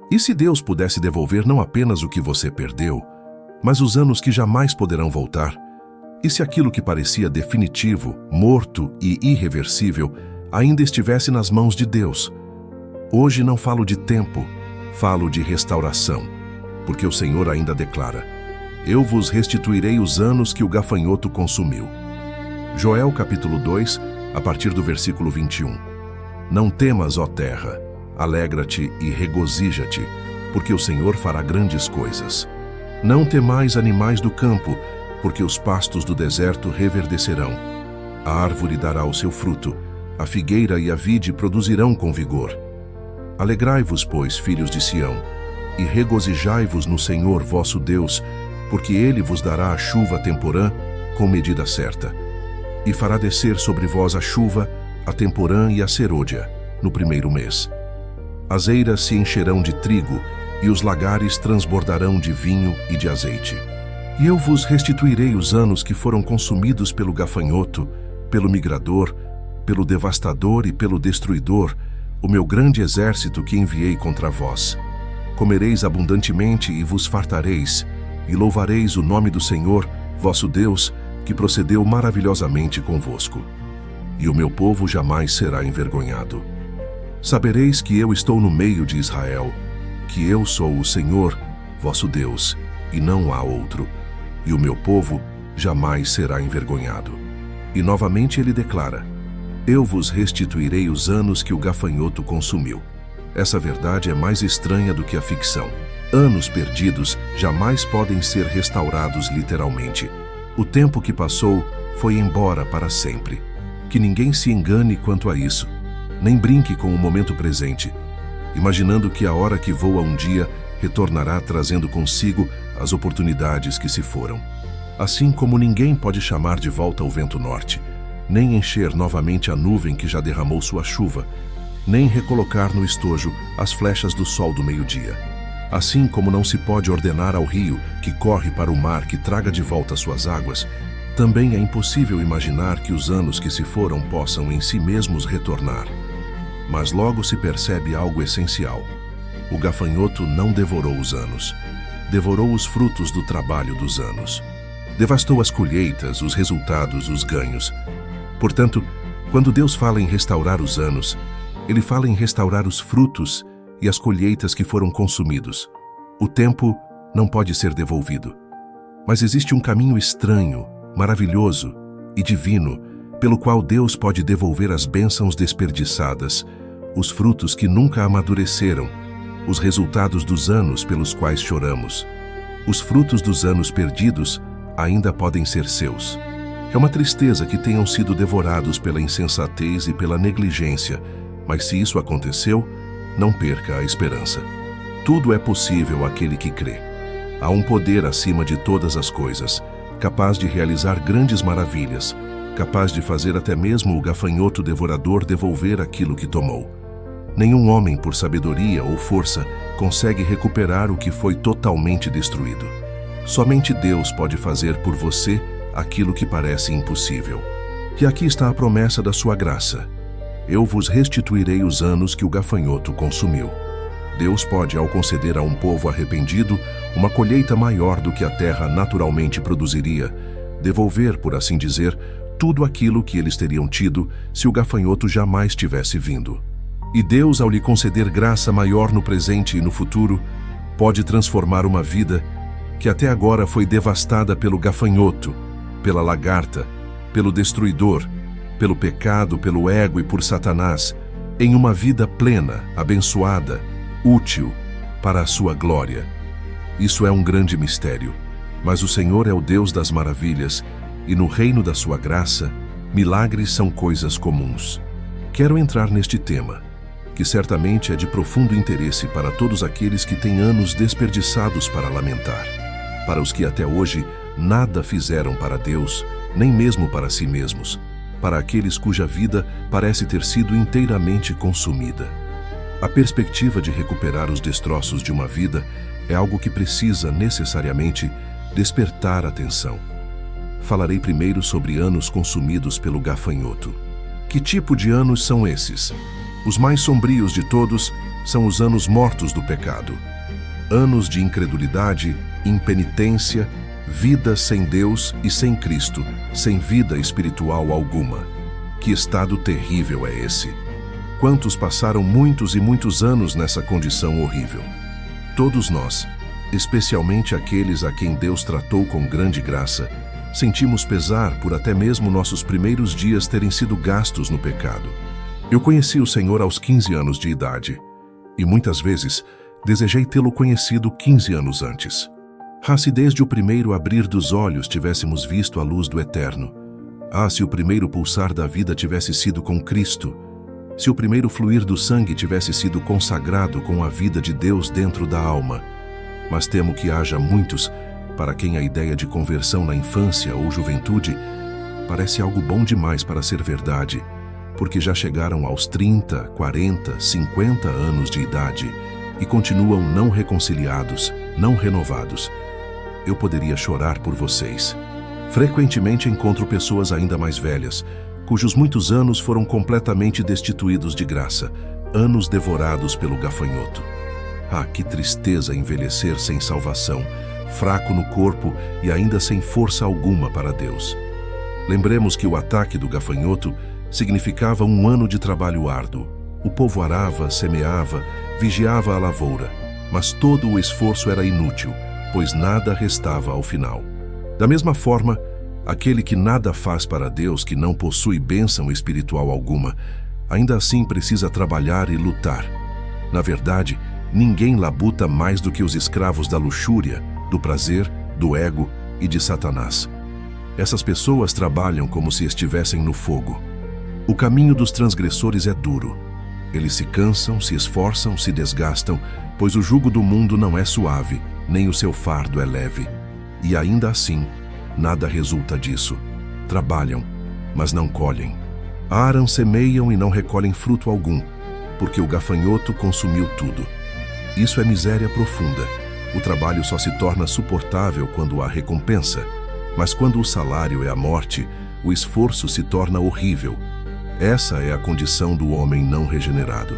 E se Deus pudesse devolver não apenas o que você perdeu, mas os anos que jamais poderão voltar? E se aquilo que parecia definitivo, morto e irreversível ainda estivesse nas mãos de Deus? Hoje não falo de tempo, falo de restauração, porque o Senhor ainda declara: eu vos restituirei os anos que o gafanhoto consumiu. Joel capítulo 2, a partir do versículo 21. Não temas, ó terra, alegra-te e regozija-te, porque o Senhor fará grandes coisas. Não temais, animais do campo, porque os pastos do deserto reverdecerão. A árvore dará o seu fruto, a figueira e a vide produzirão com vigor. Alegrai-vos, pois, filhos de Sião, e regozijai-vos no Senhor vosso Deus, porque Ele vos dará a chuva temporã com medida certa, e fará descer sobre vós a chuva, a temporã e a serôdia, no primeiro mês. As eiras se encherão de trigo, e os lagares transbordarão de vinho e de azeite. E eu vos restituirei os anos que foram consumidos pelo gafanhoto, pelo migrador, pelo devastador e pelo destruidor, o meu grande exército que enviei contra vós. Comereis abundantemente e vos fartareis, e louvareis o nome do Senhor, vosso Deus, que procedeu maravilhosamente convosco. E o meu povo jamais será envergonhado. Sabereis que eu estou no meio de Israel, que eu sou o Senhor, vosso Deus, e não há outro, e o meu povo jamais será envergonhado. E novamente ele declara: eu vos restituirei os anos que o gafanhoto consumiu. Essa verdade é mais estranha do que a ficção. Anos perdidos jamais podem ser restaurados literalmente. O tempo que passou foi embora para sempre. Que ninguém se engane quanto a isso. Nem brinque com o momento presente, imaginando que a hora que voa um dia retornará trazendo consigo as oportunidades que se foram. Assim como ninguém pode chamar de volta o vento norte, nem encher novamente a nuvem que já derramou sua chuva, nem recolocar no estojo as flechas do sol do meio-dia. Assim como não se pode ordenar ao rio que corre para o mar que traga de volta suas águas, também é impossível imaginar que os anos que se foram possam em si mesmos retornar. Mas logo se percebe algo essencial. O gafanhoto não devorou os anos, devorou os frutos do trabalho dos anos. Devastou as colheitas, os resultados, os ganhos. Portanto, quando Deus fala em restaurar os anos, Ele fala em restaurar os frutos e as colheitas que foram consumidos. O tempo não pode ser devolvido. Mas existe um caminho estranho, maravilhoso e divino, pelo qual Deus pode devolver as bênçãos desperdiçadas, os frutos que nunca amadureceram, os resultados dos anos pelos quais choramos. Os frutos dos anos perdidos ainda podem ser seus. É uma tristeza que tenham sido devorados pela insensatez e pela negligência, mas se isso aconteceu, não perca a esperança. Tudo é possível àquele que crê. Há um poder acima de todas as coisas, capaz de realizar grandes maravilhas, capaz de fazer até mesmo o gafanhoto devorador devolver aquilo que tomou. Nenhum homem, por sabedoria ou força, consegue recuperar o que foi totalmente destruído. Somente Deus pode fazer por você aquilo que parece impossível. E aqui está a promessa da sua graça: eu vos restituirei os anos que o gafanhoto consumiu. Deus pode, ao conceder a um povo arrependido uma colheita maior do que a terra naturalmente produziria, devolver, por assim dizer, tudo aquilo que eles teriam tido se o gafanhoto jamais tivesse vindo. E Deus, ao lhe conceder graça maior no presente e no futuro, pode transformar uma vida que até agora foi devastada pelo gafanhoto, pela lagarta, pelo destruidor, pelo pecado, pelo ego e por Satanás, em uma vida plena, abençoada, útil, para a sua glória. Isso é um grande mistério, mas o Senhor é o Deus das maravilhas, e no reino da sua graça, milagres são coisas comuns. Quero entrar neste tema, que certamente é de profundo interesse para todos aqueles que têm anos desperdiçados para lamentar, para os que até hoje nada fizeram para Deus, nem mesmo para si mesmos, para aqueles cuja vida parece ter sido inteiramente consumida. A perspectiva de recuperar os destroços de uma vida é algo que precisa necessariamente despertar atenção. Falarei primeiro sobre anos consumidos pelo gafanhoto. Que tipo de anos são esses? Os mais sombrios de todos são os anos mortos do pecado. Anos de incredulidade, impenitência, vida sem Deus e sem Cristo, sem vida espiritual alguma. Que estado terrível é esse! Quantos passaram muitos e muitos anos nessa condição horrível? Todos nós, especialmente aqueles a quem Deus tratou com grande graça, sentimos pesar por até mesmo nossos primeiros dias terem sido gastos no pecado. Eu conheci o Senhor aos 15 anos de idade, e muitas vezes desejei tê-lo conhecido 15 anos antes. Se desde o primeiro abrir dos olhos tivéssemos visto a luz do Eterno. Se o primeiro pulsar da vida tivesse sido com Cristo. Se o primeiro fluir do sangue tivesse sido consagrado com a vida de Deus dentro da alma. Mas temo que haja muitos para quem a ideia de conversão na infância ou juventude parece algo bom demais para ser verdade, porque já chegaram aos 30, 40, 50 anos de idade e continuam não reconciliados, não renovados. Eu poderia chorar por vocês. Frequentemente encontro pessoas ainda mais velhas, cujos muitos anos foram completamente destituídos de graça, anos devorados pelo gafanhoto. Que tristeza envelhecer sem salvação, fraco no corpo e ainda sem força alguma para Deus. Lembremos que o ataque do gafanhoto significava um ano de trabalho árduo. O povo arava, semeava, vigiava a lavoura, mas todo o esforço era inútil, pois nada restava ao final. Da mesma forma, aquele que nada faz para Deus, que não possui bênção espiritual alguma, ainda assim precisa trabalhar e lutar. Na verdade, ninguém labuta mais do que os escravos da luxúria, do prazer, do ego e de Satanás. Essas pessoas trabalham como se estivessem no fogo. O caminho dos transgressores é duro. Eles se cansam, se esforçam, se desgastam, pois o jugo do mundo não é suave, nem o seu fardo é leve. E ainda assim, nada resulta disso. Trabalham, mas não colhem. Aram, semeiam e não recolhem fruto algum, porque o gafanhoto consumiu tudo. Isso é miséria profunda. O trabalho só se torna suportável quando há recompensa, mas quando o salário é a morte, o esforço se torna horrível. Essa é a condição do homem não regenerado.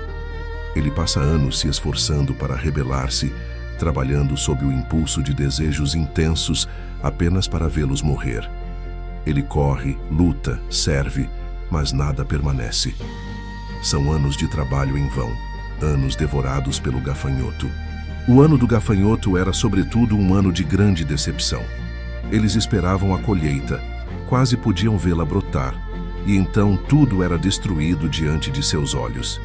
Ele passa anos se esforçando para rebelar-se, trabalhando sob o impulso de desejos intensos apenas para vê-los morrer. Ele corre, luta, serve, mas nada permanece. São anos de trabalho em vão, anos devorados pelo gafanhoto. O ano do gafanhoto era, sobretudo, um ano de grande decepção. Eles esperavam a colheita, quase podiam vê-la brotar, e então tudo era destruído diante de seus olhos.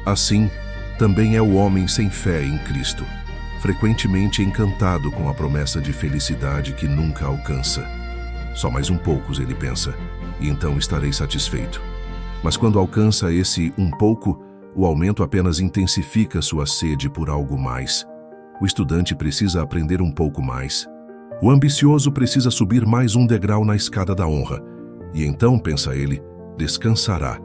Assim, também é o homem sem fé em Cristo, frequentemente encantado com a promessa de felicidade que nunca alcança. Só mais um pouco, ele pensa, e então estarei satisfeito. Mas quando alcança esse um pouco, o aumento apenas intensifica sua sede por algo mais. O estudante precisa aprender um pouco mais. O ambicioso precisa subir mais um degrau na escada da honra. E então, pensa ele, descansará.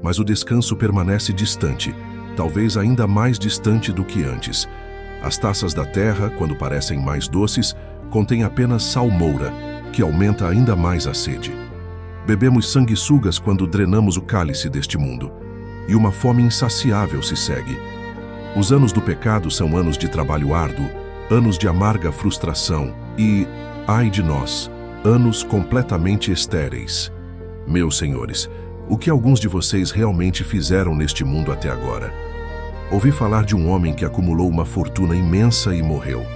Mas o descanso permanece distante, talvez ainda mais distante do que antes. As taças da terra, quando parecem mais doces, contêm apenas salmoura, que aumenta ainda mais a sede. Bebemos sanguessugas quando drenamos o cálice deste mundo, e uma fome insaciável se segue. Os anos do pecado são anos de trabalho árduo, anos de amarga frustração e, ai de nós, anos completamente estéreis. Meus senhores, o que alguns de vocês realmente fizeram neste mundo até agora? Ouvi falar de um homem que acumulou uma fortuna imensa e morreu.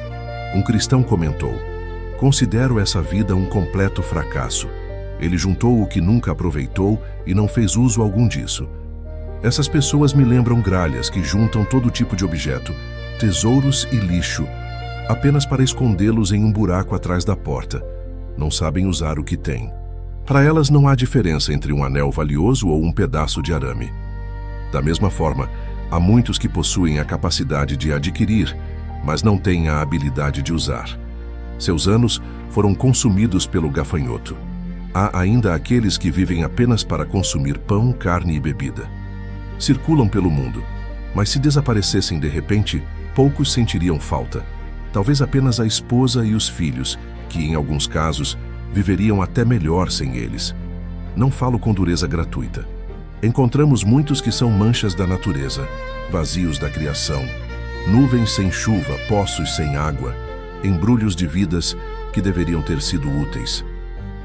Um cristão comentou: considero essa vida um completo fracasso. Ele juntou o que nunca aproveitou e não fez uso algum disso. Essas pessoas me lembram gralhas que juntam todo tipo de objeto, tesouros e lixo, apenas para escondê-los em um buraco atrás da porta. Não sabem usar o que têm. Para elas não há diferença entre um anel valioso ou um pedaço de arame. Da mesma forma, há muitos que possuem a capacidade de adquirir, mas não têm a habilidade de usar. Seus anos foram consumidos pelo gafanhoto. Há ainda aqueles que vivem apenas para consumir pão, carne e bebida. Circulam pelo mundo, mas se desaparecessem de repente, poucos sentiriam falta. Talvez apenas a esposa e os filhos, que em alguns casos viveriam até melhor sem eles. Não falo com dureza gratuita. Encontramos muitos que são manchas da natureza, vazios da criação, nuvens sem chuva, poços sem água, embrulhos de vidas que deveriam ter sido úteis.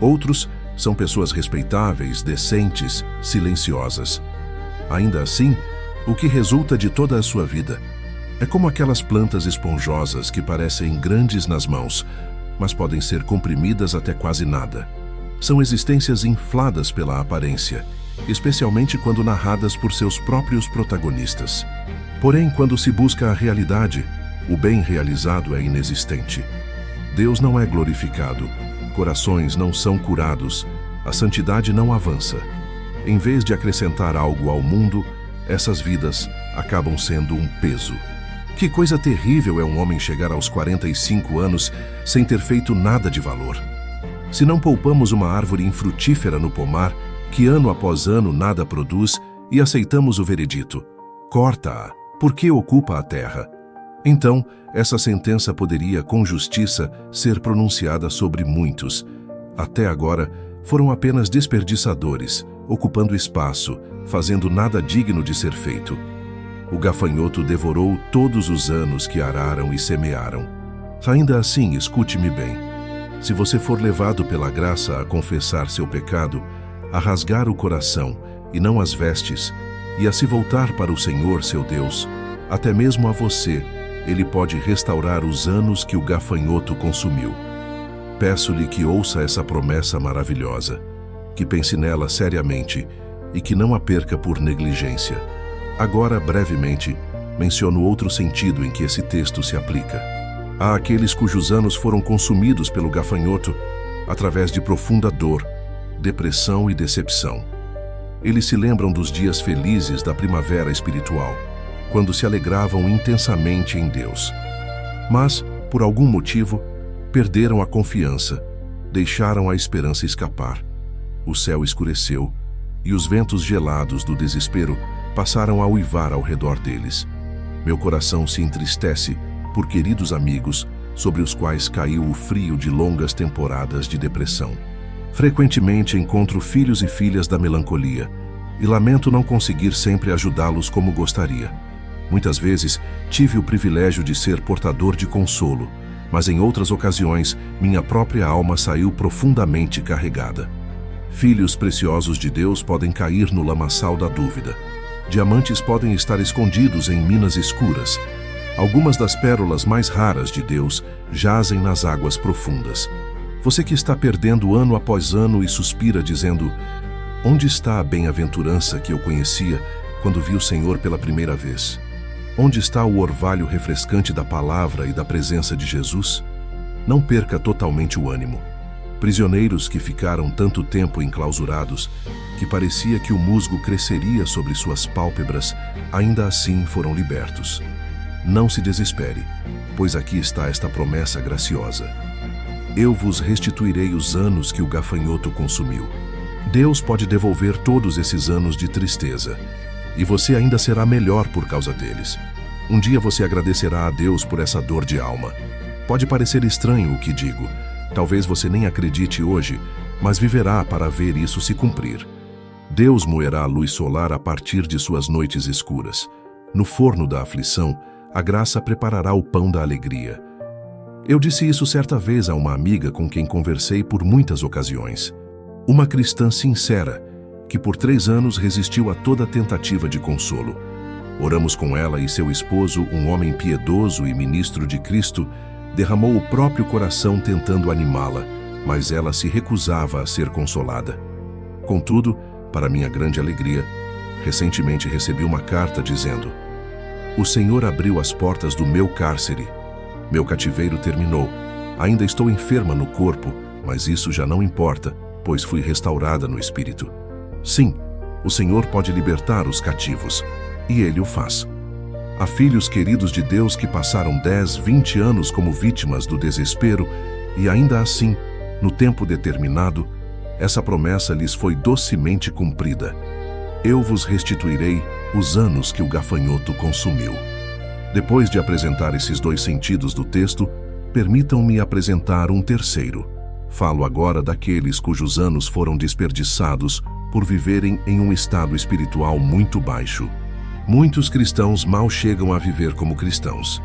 Outros são pessoas respeitáveis, decentes, silenciosas. Ainda assim, o que resulta de toda a sua vida é como aquelas plantas esponjosas que parecem grandes nas mãos, mas podem ser comprimidas até quase nada. São existências infladas pela aparência, especialmente quando narradas por seus próprios protagonistas. Porém, quando se busca a realidade, o bem realizado é inexistente. Deus não é glorificado, corações não são curados, a santidade não avança. Em vez de acrescentar algo ao mundo, essas vidas acabam sendo um peso. Que coisa terrível é um homem chegar aos 45 anos sem ter feito nada de valor. Se não poupamos uma árvore infrutífera no pomar, que ano após ano nada produz, e aceitamos o veredito: corta-a, porque ocupa a terra. Então, essa sentença poderia, com justiça, ser pronunciada sobre muitos. Até agora, foram apenas desperdiçadores, ocupando espaço, fazendo nada digno de ser feito. O gafanhoto devorou todos os anos que araram e semearam. Ainda assim, escute-me bem. Se você for levado pela graça a confessar seu pecado, a rasgar o coração e não as vestes, e a se voltar para o Senhor, seu Deus, até mesmo a você, Ele pode restaurar os anos que o gafanhoto consumiu. Peço-lhe que ouça essa promessa maravilhosa, que pense nela seriamente e que não a perca por negligência. Agora, brevemente, menciono outro sentido em que esse texto se aplica. Há aqueles cujos anos foram consumidos pelo gafanhoto através de profunda dor, depressão e decepção. Eles se lembram dos dias felizes da primavera espiritual, quando se alegravam intensamente em Deus. Mas, por algum motivo, perderam a confiança, deixaram a esperança escapar. O céu escureceu e os ventos gelados do desespero passaram a uivar ao redor deles. Meu coração se entristece por queridos amigos sobre os quais caiu o frio de longas temporadas de depressão. Frequentemente encontro filhos e filhas da melancolia e lamento não conseguir sempre ajudá-los como gostaria. Muitas vezes tive o privilégio de ser portador de consolo, mas em outras ocasiões minha própria alma saiu profundamente carregada. Filhos preciosos de Deus podem cair no lamaçal da dúvida. Diamantes podem estar escondidos em minas escuras. Algumas das pérolas mais raras de Deus jazem nas águas profundas. Você que está perdendo ano após ano e suspira dizendo: onde está a bem-aventurança que eu conhecia quando vi o Senhor pela primeira vez? Onde está o orvalho refrescante da palavra e da presença de Jesus? Não perca totalmente o ânimo. Prisioneiros que ficaram tanto tempo enclausurados que parecia que o musgo cresceria sobre suas pálpebras, ainda assim foram libertos. Não se desespere, pois aqui está esta promessa graciosa. Eu vos restituirei os anos que o gafanhoto consumiu. Deus pode devolver todos esses anos de tristeza, e você ainda será melhor por causa deles. Um dia você agradecerá a Deus por essa dor de alma. Pode parecer estranho o que digo. Talvez você nem acredite hoje, mas viverá para ver isso se cumprir. Deus moerá a luz solar a partir de suas noites escuras. No forno da aflição, a graça preparará o pão da alegria. Eu disse isso certa vez a uma amiga com quem conversei por muitas ocasiões. Uma cristã sincera, que por 3 anos resistiu a toda tentativa de consolo. Oramos com ela e seu esposo, um homem piedoso e ministro de Cristo, derramou o próprio coração tentando animá-la, mas ela se recusava a ser consolada. Contudo, para minha grande alegria, recentemente recebi uma carta dizendo: o Senhor abriu as portas do meu cárcere. Meu cativeiro terminou. Ainda estou enferma no corpo, mas isso já não importa, pois fui restaurada no espírito. Sim, o Senhor pode libertar os cativos, e Ele o faz. Há filhos queridos de Deus que passaram 10, 20 anos como vítimas do desespero e ainda assim, no tempo determinado, essa promessa lhes foi docemente cumprida. Eu vos restituirei os anos que o gafanhoto consumiu. Depois de apresentar esses 2 sentidos do texto, permitam-me apresentar um terceiro. Falo agora daqueles cujos anos foram desperdiçados por viverem em um estado espiritual muito baixo. Muitos cristãos mal chegam a viver como cristãos.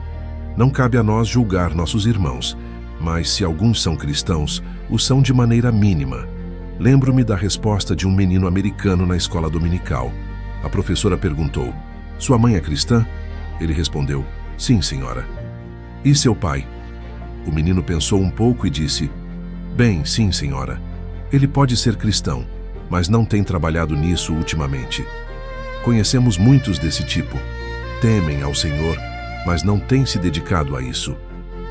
Não cabe a nós julgar nossos irmãos, mas se alguns são cristãos, o são de maneira mínima. Lembro-me da resposta de um menino americano na escola dominical. A professora perguntou: "Sua mãe é cristã?" Ele respondeu: "Sim, senhora." "E seu pai?" O menino pensou um pouco e disse: "Bem, sim, senhora. Ele pode ser cristão, mas não tem trabalhado nisso ultimamente." Conhecemos muitos desse tipo. Temem ao Senhor, mas não têm se dedicado a isso.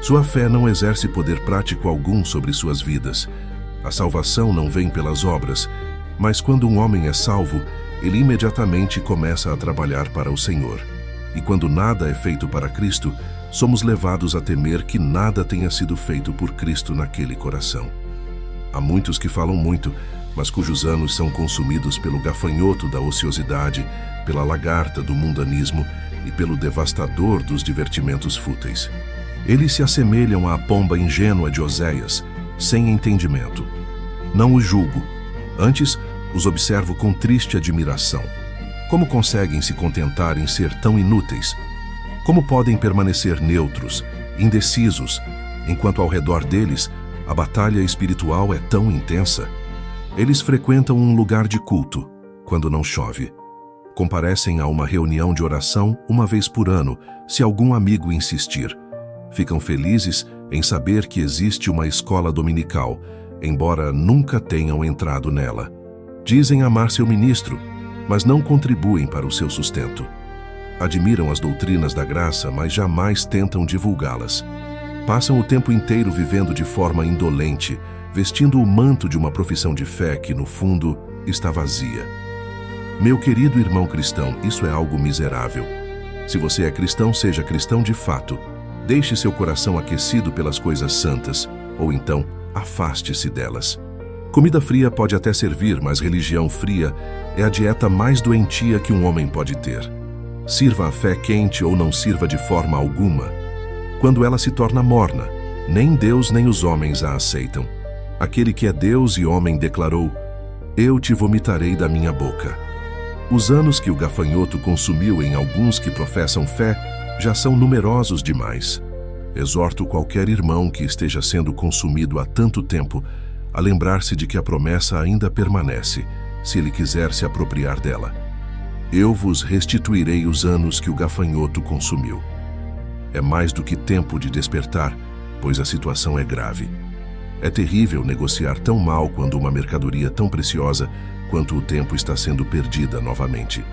Sua fé não exerce poder prático algum sobre suas vidas. A salvação não vem pelas obras, mas quando um homem é salvo, ele imediatamente começa a trabalhar para o Senhor. E quando nada é feito para Cristo, somos levados a temer que nada tenha sido feito por Cristo naquele coração. Há muitos que falam muito, mas cujos anos são consumidos pelo gafanhoto da ociosidade, pela lagarta do mundanismo e pelo devastador dos divertimentos fúteis. Eles se assemelham à pomba ingênua de Oséias, sem entendimento. Não os julgo, antes os observo com triste admiração. Como conseguem se contentar em ser tão inúteis? Como podem permanecer neutros, indecisos, enquanto ao redor deles a batalha espiritual é tão intensa? Eles frequentam um lugar de culto, quando não chove. Comparecem a uma reunião de oração uma vez por ano, se algum amigo insistir. Ficam felizes em saber que existe uma escola dominical, embora nunca tenham entrado nela. Dizem amar seu ministro, mas não contribuem para o seu sustento. Admiram as doutrinas da graça, mas jamais tentam divulgá-las. Passam o tempo inteiro vivendo de forma indolente, vestindo o manto de uma profissão de fé que, no fundo, está vazia. Meu querido irmão cristão, isso é algo miserável. Se você é cristão, seja cristão de fato. Deixe seu coração aquecido pelas coisas santas, ou então, afaste-se delas. Comida fria pode até servir, mas religião fria é a dieta mais doentia que um homem pode ter. Sirva a fé quente ou não sirva de forma alguma. Quando ela se torna morna, nem Deus nem os homens a aceitam. Aquele que é Deus e homem declarou: "Eu te vomitarei da minha boca." Os anos que o gafanhoto consumiu em alguns que professam fé já são numerosos demais. Exorto qualquer irmão que esteja sendo consumido há tanto tempo a lembrar-se de que a promessa ainda permanece, se ele quiser se apropriar dela. Eu vos restituirei os anos que o gafanhoto consumiu. É mais do que tempo de despertar, pois a situação é grave. É terrível negociar tão mal quando uma mercadoria tão preciosa quanto o tempo está sendo perdida novamente.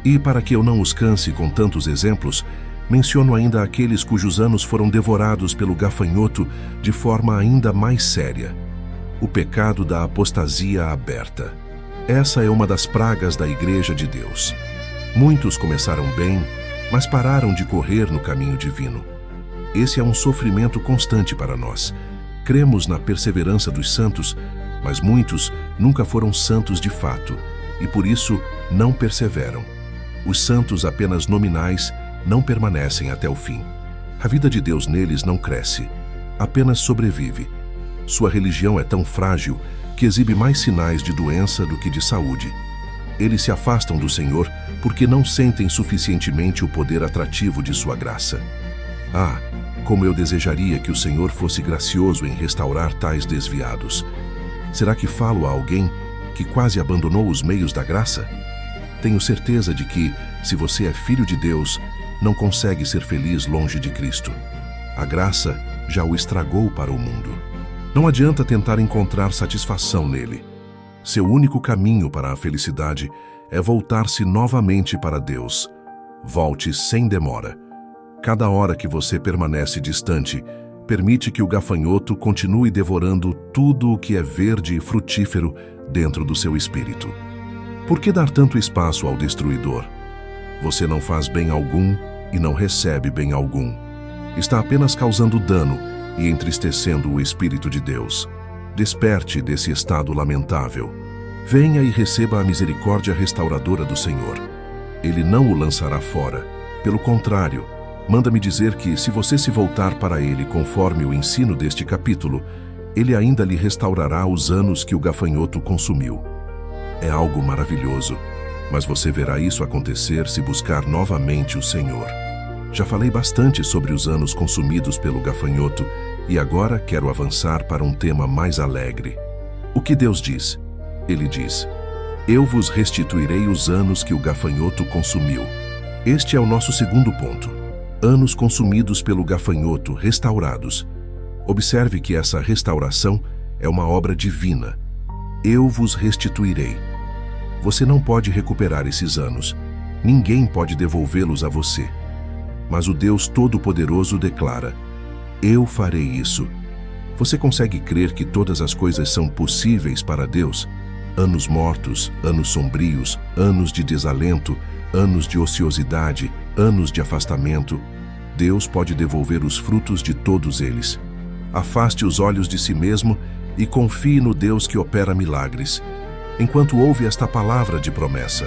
E para que eu não os canse com tantos exemplos, menciono ainda aqueles cujos anos foram devorados pelo gafanhoto de forma ainda mais séria. O pecado da apostasia aberta. Essa é uma das pragas da Igreja de Deus. Muitos começaram bem, mas pararam de correr no caminho divino. Esse é um sofrimento constante para nós. Cremos na perseverança dos santos, mas muitos nunca foram santos de fato, e por isso não perseveram. Os santos apenas nominais não permanecem até o fim. A vida de Deus neles não cresce, apenas sobrevive. Sua religião é tão frágil que exibe mais sinais de doença do que de saúde. Eles se afastam do Senhor porque não sentem suficientemente o poder atrativo de sua graça. Ah, como eu desejaria que o Senhor fosse gracioso em restaurar tais desviados. Será que falo a alguém que quase abandonou os meios da graça? Tenho certeza de que, se você é filho de Deus, não consegue ser feliz longe de Cristo. A graça já o estragou para o mundo. Não adianta tentar encontrar satisfação nele. Seu único caminho para a felicidade é voltar-se novamente para Deus. Volte sem demora. Cada hora que você permanece distante, permite que o gafanhoto continue devorando tudo o que é verde e frutífero dentro do seu espírito. Por que dar tanto espaço ao destruidor? Você não faz bem algum e não recebe bem algum. Está apenas causando dano e entristecendo o Espírito de Deus. Desperte desse estado lamentável. Venha e receba a misericórdia restauradora do Senhor. Ele não o lançará fora. Pelo contrário, manda-me dizer que, se você se voltar para Ele conforme o ensino deste capítulo, Ele ainda lhe restaurará os anos que o gafanhoto consumiu. É algo maravilhoso, mas você verá isso acontecer se buscar novamente o Senhor. Já falei bastante sobre os anos consumidos pelo gafanhoto e agora quero avançar para um tema mais alegre. O que Deus diz? Ele diz: eu vos restituirei os anos que o gafanhoto consumiu. Este é o nosso segundo ponto. Anos consumidos pelo gafanhoto restaurados. Observe que essa restauração é uma obra divina. Eu vos restituirei. Você não pode recuperar esses anos. Ninguém pode devolvê-los a você. Mas o Deus Todo-Poderoso declara: eu farei isso. Você consegue crer que todas as coisas são possíveis para Deus? Anos mortos, anos sombrios, anos de desalento, anos de ociosidade, anos de afastamento. Deus pode devolver os frutos de todos eles. Afaste os olhos de si mesmo e confie no Deus que opera milagres, enquanto ouve esta palavra de promessa: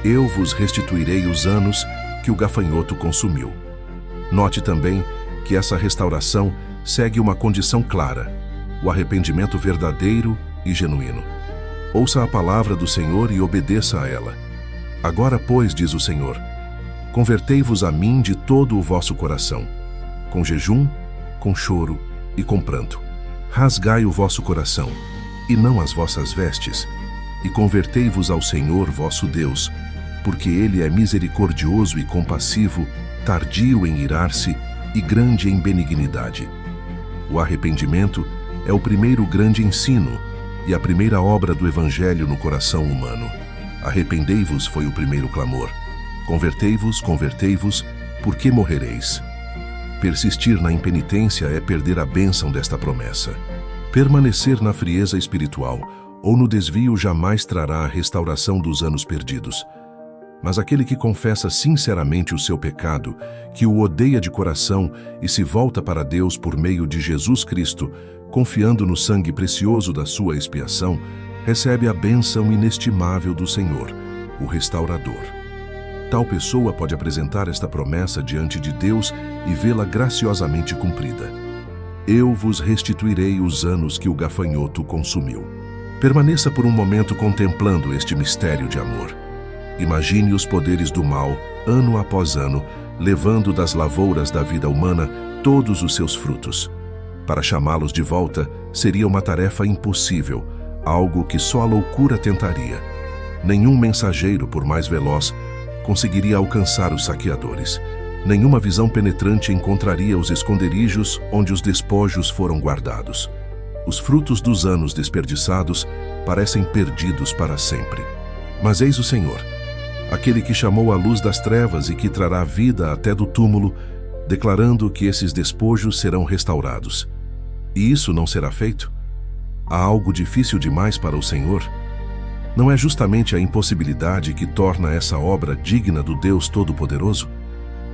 eu vos restituirei os anos que o gafanhoto consumiu. Note também que essa restauração segue uma condição clara: o arrependimento verdadeiro e genuíno. Ouça a palavra do Senhor e obedeça a ela. Agora, pois, diz o Senhor, convertei-vos a mim de todo o vosso coração, com jejum, com choro e com pranto. Rasgai o vosso coração, e não as vossas vestes, e convertei-vos ao Senhor vosso Deus, porque Ele é misericordioso e compassivo, tardio em irar-se e grande em benignidade. O arrependimento é o primeiro grande ensino e a primeira obra do Evangelho no coração humano. Arrependei-vos foi o primeiro clamor. Convertei-vos, convertei-vos, porque morrereis. Persistir na impenitência é perder a bênção desta promessa. Permanecer na frieza espiritual ou no desvio jamais trará a restauração dos anos perdidos. Mas aquele que confessa sinceramente o seu pecado, que o odeia de coração e se volta para Deus por meio de Jesus Cristo, confiando no sangue precioso da sua expiação, recebe a bênção inestimável do Senhor, o restaurador. Tal pessoa pode apresentar esta promessa diante de Deus e vê-la graciosamente cumprida. Eu vos restituirei os anos que o gafanhoto consumiu. Permaneça por um momento contemplando este mistério de amor. Imagine os poderes do mal, ano após ano, levando das lavouras da vida humana todos os seus frutos. Para chamá-los de volta seria uma tarefa impossível, algo que só a loucura tentaria. Nenhum mensageiro, por mais veloz, conseguiria alcançar os saqueadores. Nenhuma visão penetrante encontraria os esconderijos onde os despojos foram guardados. Os frutos dos anos desperdiçados parecem perdidos para sempre. Mas eis o Senhor, aquele que chamou a luz das trevas e que trará vida até do túmulo, declarando que esses despojos serão restaurados. E isso não será feito? Há algo difícil demais para o Senhor? Não é justamente a impossibilidade que torna essa obra digna do Deus Todo-Poderoso?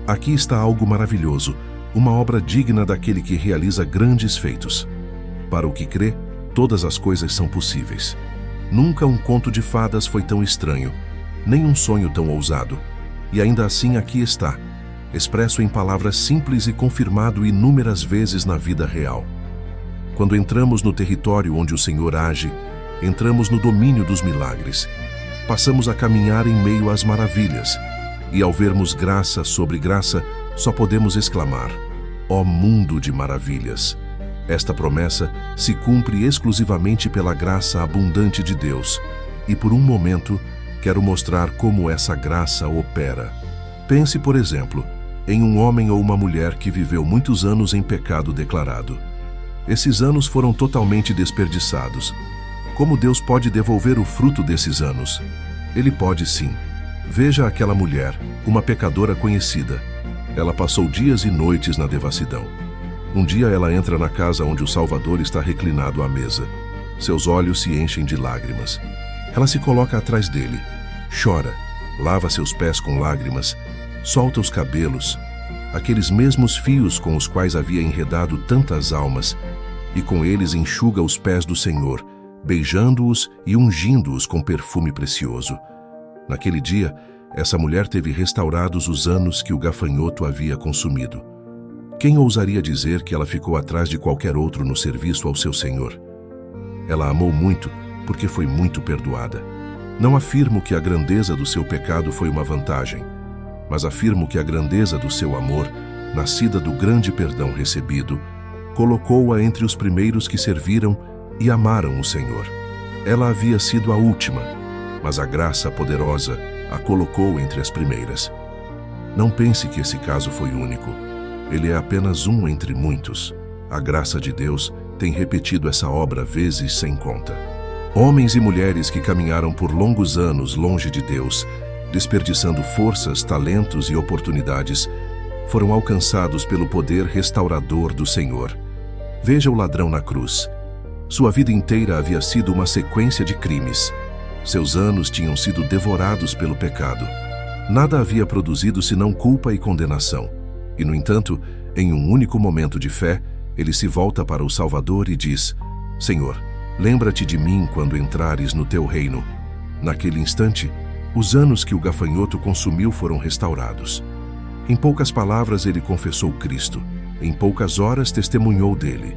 Aqui está algo maravilhoso, uma obra digna daquele que realiza grandes feitos. Para o que crê, todas as coisas são possíveis. Nunca um conto de fadas foi tão estranho, nem um sonho tão ousado. E ainda assim aqui está, expresso em palavras simples e confirmado inúmeras vezes na vida real. Quando entramos no território onde o Senhor age, entramos no domínio dos milagres. Passamos a caminhar em meio às maravilhas. E ao vermos graça sobre graça, só podemos exclamar: ó mundo de maravilhas! Esta promessa se cumpre exclusivamente pela graça abundante de Deus. E por um momento, quero mostrar como essa graça opera. Pense, por exemplo, em um homem ou uma mulher que viveu muitos anos em pecado declarado. Esses anos foram totalmente desperdiçados. Como Deus pode devolver o fruto desses anos? Ele pode sim. Veja aquela mulher, uma pecadora conhecida. Ela passou dias e noites na devassidão. Um dia ela entra na casa onde o Salvador está reclinado à mesa. Seus olhos se enchem de lágrimas. Ela se coloca atrás dele, chora, lava seus pés com lágrimas, solta os cabelos, aqueles mesmos fios com os quais havia enredado tantas almas, e com eles enxuga os pés do Senhor, beijando-os e ungindo-os com perfume precioso. Naquele dia, essa mulher teve restaurados os anos que o gafanhoto havia consumido. Quem ousaria dizer que ela ficou atrás de qualquer outro no serviço ao seu Senhor? Ela amou muito, porque foi muito perdoada. Não afirmo que a grandeza do seu pecado foi uma vantagem, mas afirmo que a grandeza do seu amor, nascida do grande perdão recebido, colocou-a entre os primeiros que serviram e amaram o Senhor. Ela havia sido a última, mas a graça poderosa a colocou entre as primeiras. Não pense que esse caso foi único. Ele é apenas um entre muitos. A graça de Deus tem repetido essa obra vezes sem conta. Homens e mulheres que caminharam por longos anos longe de Deus, desperdiçando forças, talentos e oportunidades, foram alcançados pelo poder restaurador do Senhor. Veja o ladrão na cruz. Sua vida inteira havia sido uma sequência de crimes. Seus anos tinham sido devorados pelo pecado. Nada havia produzido senão culpa e condenação. E, no entanto, em um único momento de fé, ele se volta para o Salvador e diz: Senhor, lembra-te de mim quando entrares no teu reino. Naquele instante, os anos que o gafanhoto consumiu foram restaurados. Em poucas palavras, ele confessou Cristo. Em poucas horas, testemunhou dele.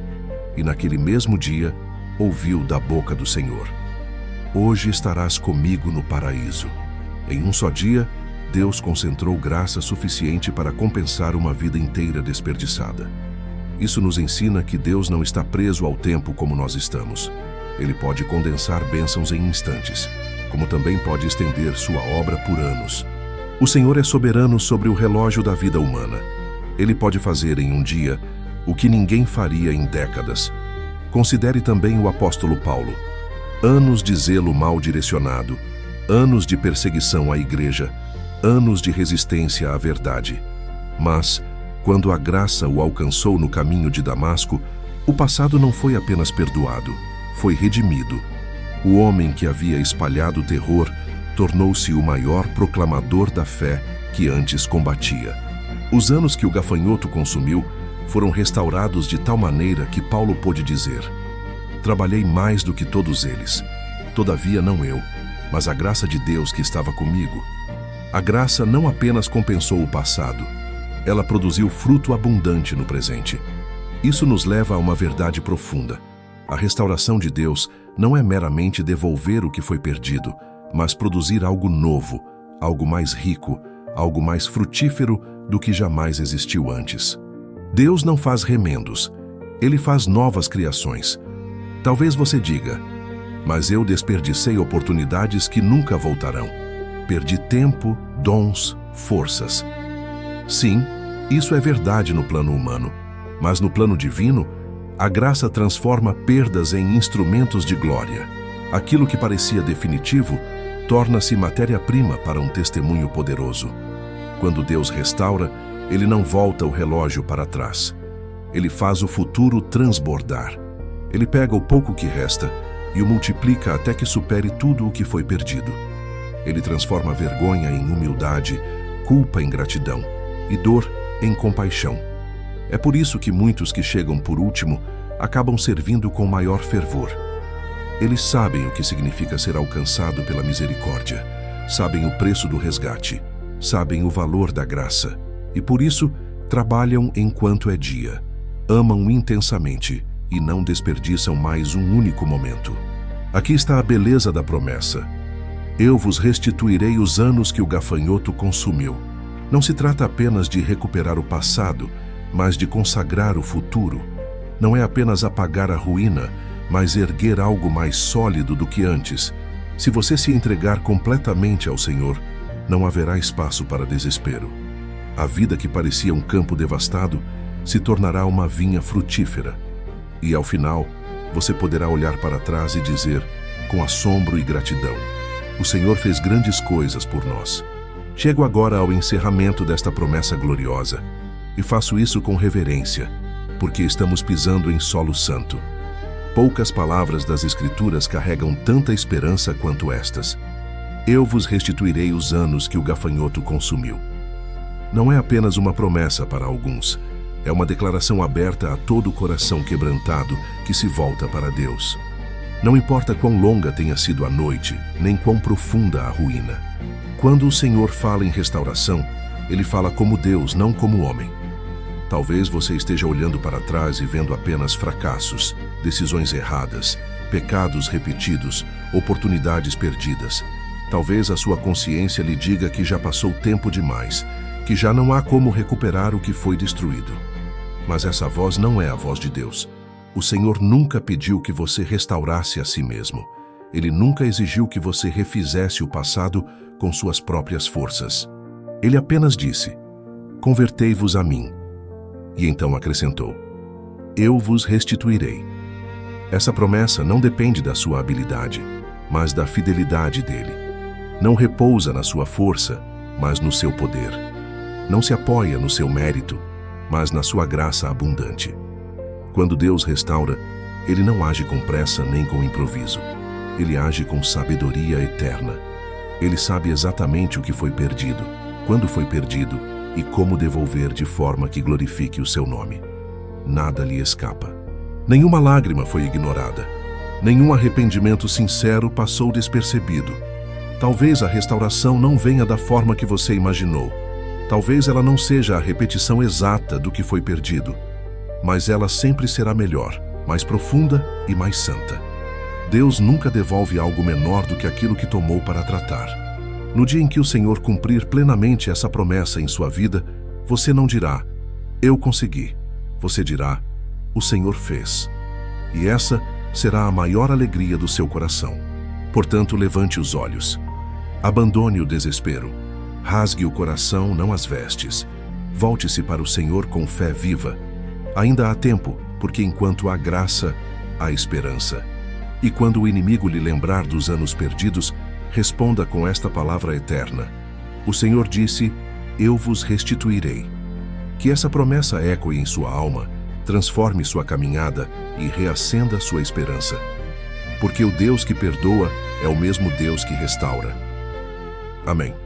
E naquele mesmo dia, ouviu da boca do Senhor: Hoje estarás comigo no paraíso. Em um só dia, Deus concentrou graça suficiente para compensar uma vida inteira desperdiçada. Isso nos ensina que Deus não está preso ao tempo como nós estamos. Ele pode condensar bênçãos em instantes, como também pode estender sua obra por anos. O Senhor é soberano sobre o relógio da vida humana. Ele pode fazer em um dia o que ninguém faria em décadas. Considere também o apóstolo Paulo. Anos de zelo mal direcionado, anos de perseguição à igreja, anos de resistência à verdade. Mas, quando a graça o alcançou no caminho de Damasco, o passado não foi apenas perdoado, foi redimido. O homem que havia espalhado terror tornou-se o maior proclamador da fé que antes combatia. Os anos que o gafanhoto consumiu foram restaurados de tal maneira que Paulo pôde dizer: Trabalhei mais do que todos eles. Todavia não eu, mas a graça de Deus que estava comigo. A graça não apenas compensou o passado, ela produziu fruto abundante no presente. Isso nos leva a uma verdade profunda. A restauração de Deus não é meramente devolver o que foi perdido, mas produzir algo novo, algo mais rico, algo mais frutífero do que jamais existiu antes. Deus não faz remendos, Ele faz novas criações. Talvez você diga: mas eu desperdicei oportunidades que nunca voltarão. Perdi tempo, dons, forças. Sim, isso é verdade no plano humano, mas no plano divino, a graça transforma perdas em instrumentos de glória. Aquilo que parecia definitivo torna-se matéria-prima para um testemunho poderoso. Quando Deus restaura, Ele não volta o relógio para trás. Ele faz o futuro transbordar. Ele pega o pouco que resta e o multiplica até que supere tudo o que foi perdido. Ele transforma vergonha em humildade, culpa em gratidão e dor em compaixão. É por isso que muitos que chegam por último acabam servindo com maior fervor. Eles sabem o que significa ser alcançado pela misericórdia, sabem o preço do resgate, sabem o valor da graça e por isso trabalham enquanto é dia, amam intensamente e não desperdiçam mais um único momento. Aqui está a beleza da promessa. Eu vos restituirei os anos que o gafanhoto consumiu. Não se trata apenas de recuperar o passado, mas de consagrar o futuro. Não é apenas apagar a ruína, mas erguer algo mais sólido do que antes. Se você se entregar completamente ao Senhor, não haverá espaço para desespero. A vida que parecia um campo devastado se tornará uma vinha frutífera. E ao final, você poderá olhar para trás e dizer, com assombro e gratidão: o Senhor fez grandes coisas por nós. Chego agora ao encerramento desta promessa gloriosa, e faço isso com reverência, porque estamos pisando em solo santo. Poucas palavras das Escrituras carregam tanta esperança quanto estas. Eu vos restituirei os anos que o gafanhoto consumiu. Não é apenas uma promessa para alguns, é uma declaração aberta a todo o coração quebrantado que se volta para Deus. Não importa quão longa tenha sido a noite, nem quão profunda a ruína. Quando o Senhor fala em restauração, Ele fala como Deus, não como homem. Talvez você esteja olhando para trás e vendo apenas fracassos, decisões erradas, pecados repetidos, oportunidades perdidas. Talvez a sua consciência lhe diga que já passou tempo demais, que já não há como recuperar o que foi destruído. Mas essa voz não é a voz de Deus. O Senhor nunca pediu que você restaurasse a si mesmo. Ele nunca exigiu que você refizesse o passado com suas próprias forças. Ele apenas disse: convertei-vos a mim. E então acrescentou: eu vos restituirei. Essa promessa não depende da sua habilidade, mas da fidelidade dele. Não repousa na sua força, mas no seu poder. Não se apoia no seu mérito, mas na sua graça abundante. Quando Deus restaura, ele não age com pressa nem com improviso. Ele age com sabedoria eterna. Ele sabe exatamente o que foi perdido, quando foi perdido e como devolver de forma que glorifique o seu nome. Nada lhe escapa. Nenhuma lágrima foi ignorada. Nenhum arrependimento sincero passou despercebido. Talvez a restauração não venha da forma que você imaginou. Talvez ela não seja a repetição exata do que foi perdido. Mas ela sempre será melhor, mais profunda e mais santa. Deus nunca devolve algo menor do que aquilo que tomou para tratar. No dia em que o Senhor cumprir plenamente essa promessa em sua vida, você não dirá: eu consegui. Você dirá: o Senhor fez. E essa será a maior alegria do seu coração. Portanto, levante os olhos. Abandone o desespero. Rasgue o coração, não as vestes. Volte-se para o Senhor com fé viva. Ainda há tempo, porque enquanto há graça, há esperança. E quando o inimigo lhe lembrar dos anos perdidos, responda com esta palavra eterna: o Senhor disse: eu vos restituirei. Que essa promessa ecoe em sua alma, transforme sua caminhada e reacenda sua esperança. Porque o Deus que perdoa é o mesmo Deus que restaura. Amém.